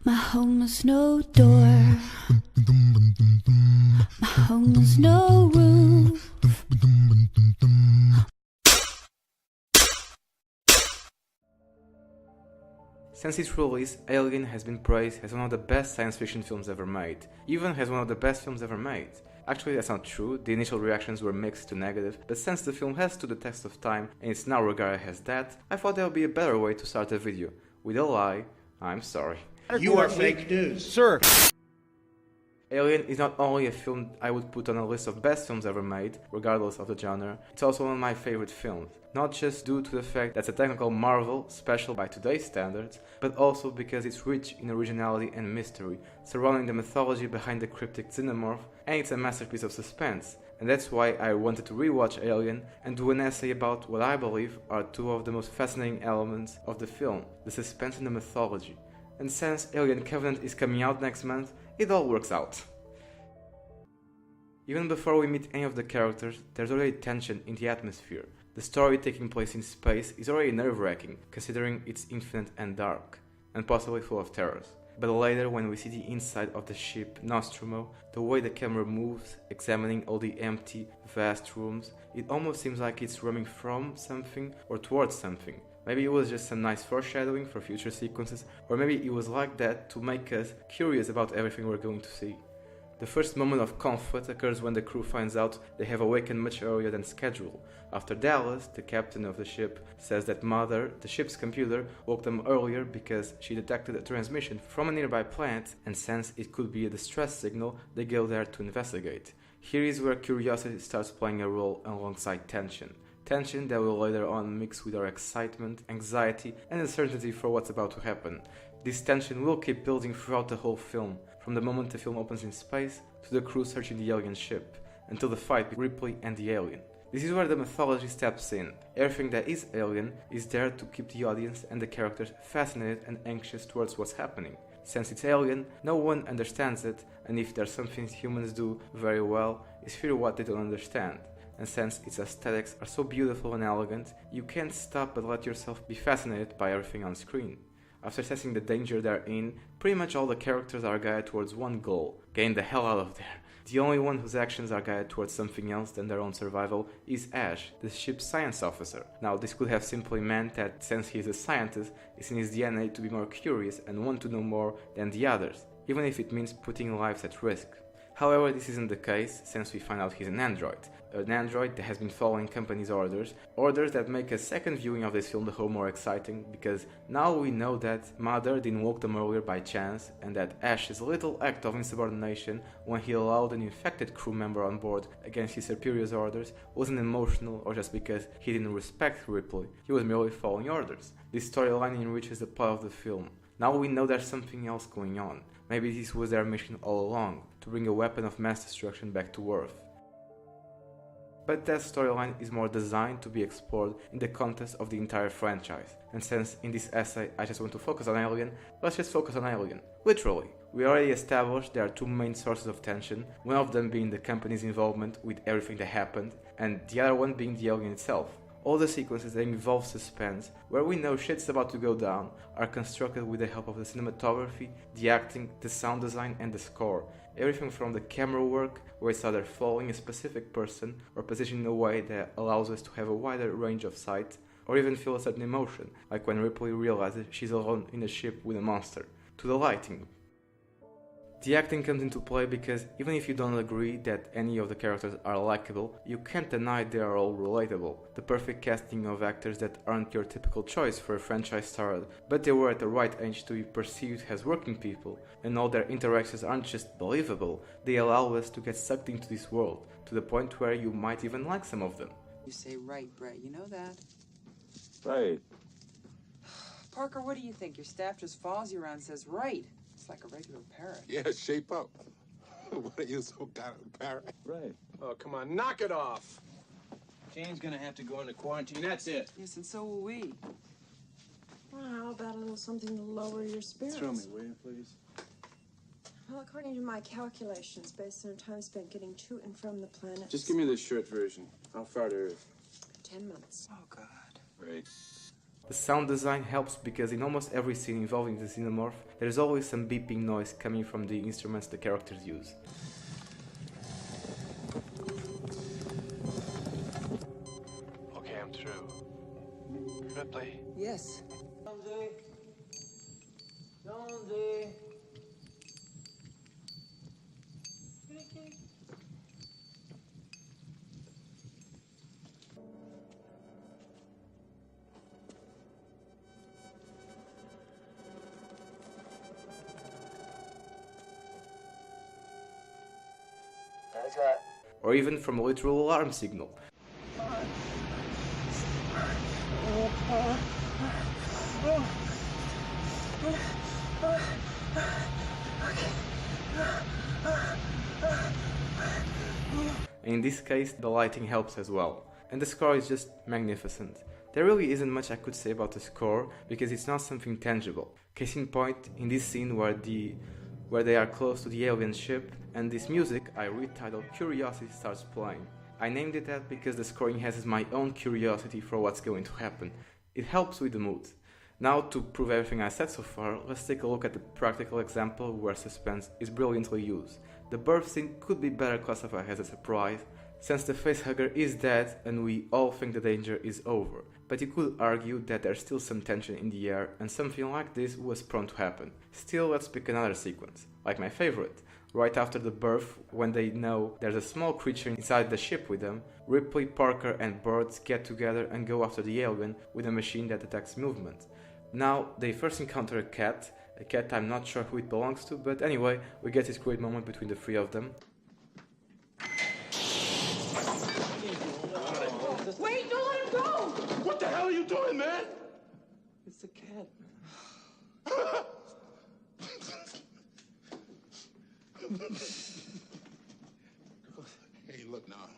My home has no door. My home has no roof. Since its release, Alien has been praised as one of the best science fiction films ever made, even as one of the best films ever made. Actually, that's not true, the initial reactions were mixed to negative, but since the film has stood the test of time and is now regarded as that, I thought there would be a better way to start the video. With a lie, I'm sorry. You are fake news. Sir! Alien is not only a film I would put on a list of best films ever made, regardless of the genre, it's also one of my favorite films. Not just due to the fact that it's a technical marvel, special by today's standards, but also because it's rich in originality and mystery, surrounding the mythology behind the cryptic xenomorph, and it's a masterpiece of suspense. And that's why I wanted to rewatch Alien and do an essay about what I believe are two of the most fascinating elements of the film, the suspense and the mythology. And since Alien Covenant is coming out next month, it all works out. Even before we meet any of the characters, there's already tension in the atmosphere. The story taking place in space is already nerve-wracking, considering it's infinite and dark, and possibly full of terrors. But later, when we see the inside of the ship Nostromo, the way the camera moves, examining all the empty, vast rooms, it almost seems like it's roaming from something or towards something. Maybe it was just some nice foreshadowing for future sequences, or maybe it was like that to make us curious about everything we're going to see. The first moment of conflict occurs when the crew finds out they have awakened much earlier than scheduled. After Dallas, the captain of the ship, says that Mother, the ship's computer, woke them earlier because she detected a transmission from a nearby planet, and since it could be a distress signal, they go there to investigate. Here is where curiosity starts playing a role alongside tension. Tension that will later on mix with our excitement, anxiety, and uncertainty for what's about to happen. This tension will keep building throughout the whole film, from the moment the film opens in space to the crew searching the alien ship, until the fight with Ripley and the alien. This is where the mythology steps in. Everything that is alien is there to keep the audience and the characters fascinated and anxious towards what's happening. Since it's alien, no one understands it, and if there's something humans do very well, is fear what they don't understand. And since its aesthetics are so beautiful and elegant, you can't stop but let yourself be fascinated by everything on screen. After assessing the danger they're in, pretty much all the characters are guided towards one goal: getting the hell out of there. The only one whose actions are guided towards something else than their own survival is Ash, the ship's science officer. Now, this could have simply meant that since he is a scientist, it's in his DNA to be more curious and want to know more than the others, even if it means putting lives at risk. However, this isn't the case, since we find out he's an android that has been following company's orders that make a second viewing of this film the whole more exciting, because now we know that Mother didn't woke them earlier by chance, and that Ash's little act of insubordination when he allowed an infected crew member on board against his superior's orders wasn't emotional or just because he didn't respect Ripley, he was merely following orders. This storyline enriches the plot of the film. Now we know there's something else going on. Maybe this was their mission all along, to bring a weapon of mass destruction back to Earth. But that storyline is more designed to be explored in the context of the entire franchise. And since in this essay I just want to focus on Alien, let's just focus on Alien. Literally. We already established there are two main sources of tension, one of them being the company's involvement with everything that happened, and the other one being the alien itself. All the sequences that involve suspense, where we know shit's about to go down, are constructed with the help of the cinematography, the acting, the sound design, and the score. Everything from the camera work, where it's either following a specific person or positioned in a way that allows us to have a wider range of sight, or even feel a certain emotion, like when Ripley realizes she's alone in a ship with a monster, to the lighting. The acting comes into play because even if you don't agree that any of the characters are likable, you can't deny they are all relatable. The perfect casting of actors that aren't your typical choice for a franchise star, but they were at the right age to be perceived as working people, and all their interactions aren't just believable, they allow us to get sucked into this world, to the point where you might even like some of them. You say right, Brett, you know that. Right. Parker, what do you think? Your staff just follows you around and says right. It's like a regular parrot. Yeah, shape up. What are you, some kind of parrot? Right. Oh, come on, knock it off. Jane's gonna have to go into quarantine, that's it. Yes, and so will we. Well, how about a little something to lower your spirits? Show me, will you, please? Well, according to my calculations, based on the time spent getting to and from the planet. Just give me the short version. How far to Earth? 10 months. Oh, God. Right. The sound design helps because in almost every scene involving the xenomorph, there is always some beeping noise coming from the instruments the characters use. Okay, I'm through. Ripley. Yes. Jonesy. Jonesy. Or even from a literal alarm signal. In this case, the lighting helps as well. And the score is just magnificent. There really isn't much I could say about the score, because it's not something tangible. Case in point, in this scene where they are close to the alien ship, and this music, I retitled Curiosity, starts playing. I named it that because the score enhances my own curiosity for what's going to happen. It helps with the mood. Now, to prove everything I said so far, let's take a look at the practical example where suspense is brilliantly used. The birth scene could be better classified as a surprise, since the facehugger is dead and we all think the danger is over. But you could argue that there's still some tension in the air and something like this was prone to happen. Still, let's pick another sequence, like my favorite. Right after the birth, when they know there's a small creature inside the ship with them, Ripley, Parker and Bird get together and go after the alien with a machine that detects movement. Now, they first encounter a cat I'm not sure who it belongs to, but anyway, we get this great moment between the three of them. Wait, don't let him go! What the hell are you doing, man? It's a cat. Hey, look now.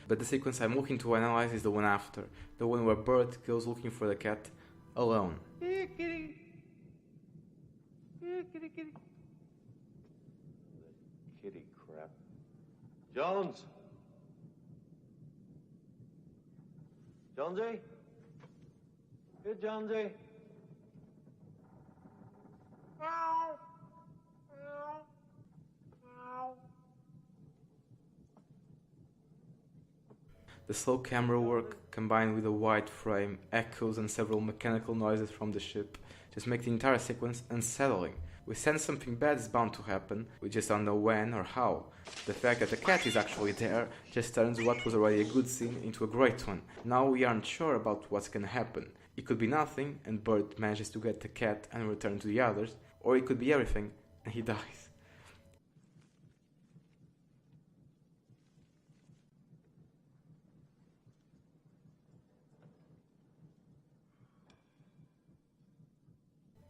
But the sequence I'm looking to analyze is the one after, the one where Bert goes looking for the cat alone. Here, kitty. Here, kitty, kitty. Kitty crap. Jones. Jonesy? Here, Jonesy. Meow. Meow. Meow. The slow camera work, combined with a wide frame, echoes and several mechanical noises from the ship, just make the entire sequence unsettling. We sense something bad is bound to happen, we just don't know when or how. The fact that the cat is actually there just turns what was already a good scene into a great one. Now we aren't sure about what's gonna happen. It could be nothing and Bert manages to get the cat and return to the others, or it could be everything and he dies.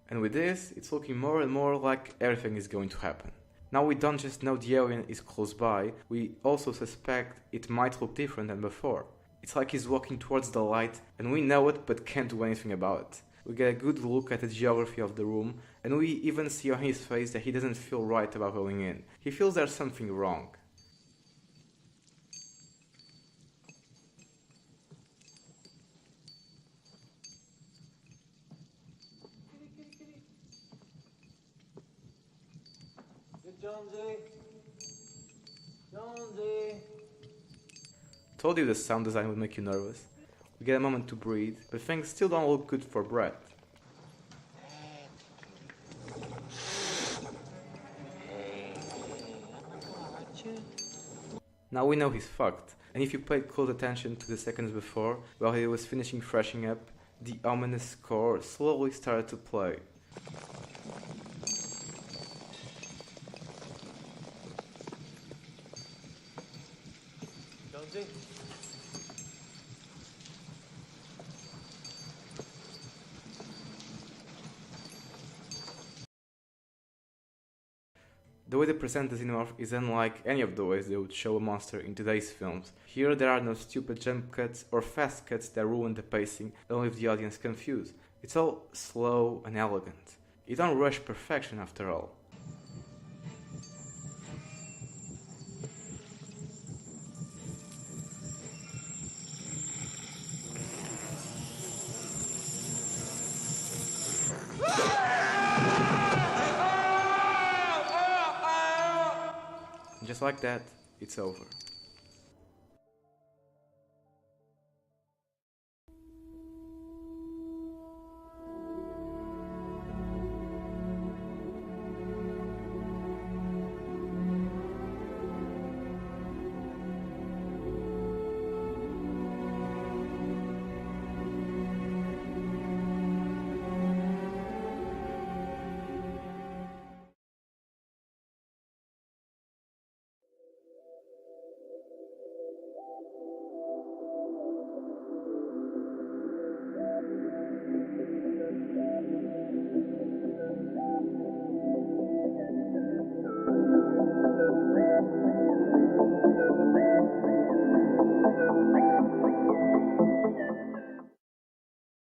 And with this, it's looking more and more like everything is going to happen. Now we don't just know the alien is close by, we also suspect it might look different than before. It's like he's walking towards the light and we know it but can't do anything about it. We get a good look at the geography of the room and we even see on his face that he doesn't feel right about going in. He feels there's something wrong. Jonesy. Jonesy. Told you the sound design would make you nervous. We get a moment to breathe, but things still don't look good for Brett. Now we know he's fucked, and if you paid close attention to the seconds before, while he was finishing freshening up, the ominous score slowly started to play. Jonesy. The way they present the xenomorph is unlike any of the ways they would show a monster in today's films. Here there are no stupid jump cuts or fast cuts that ruin the pacing and leave the audience confused. It's all slow and elegant. You don't rush perfection after all. just like that, it's over.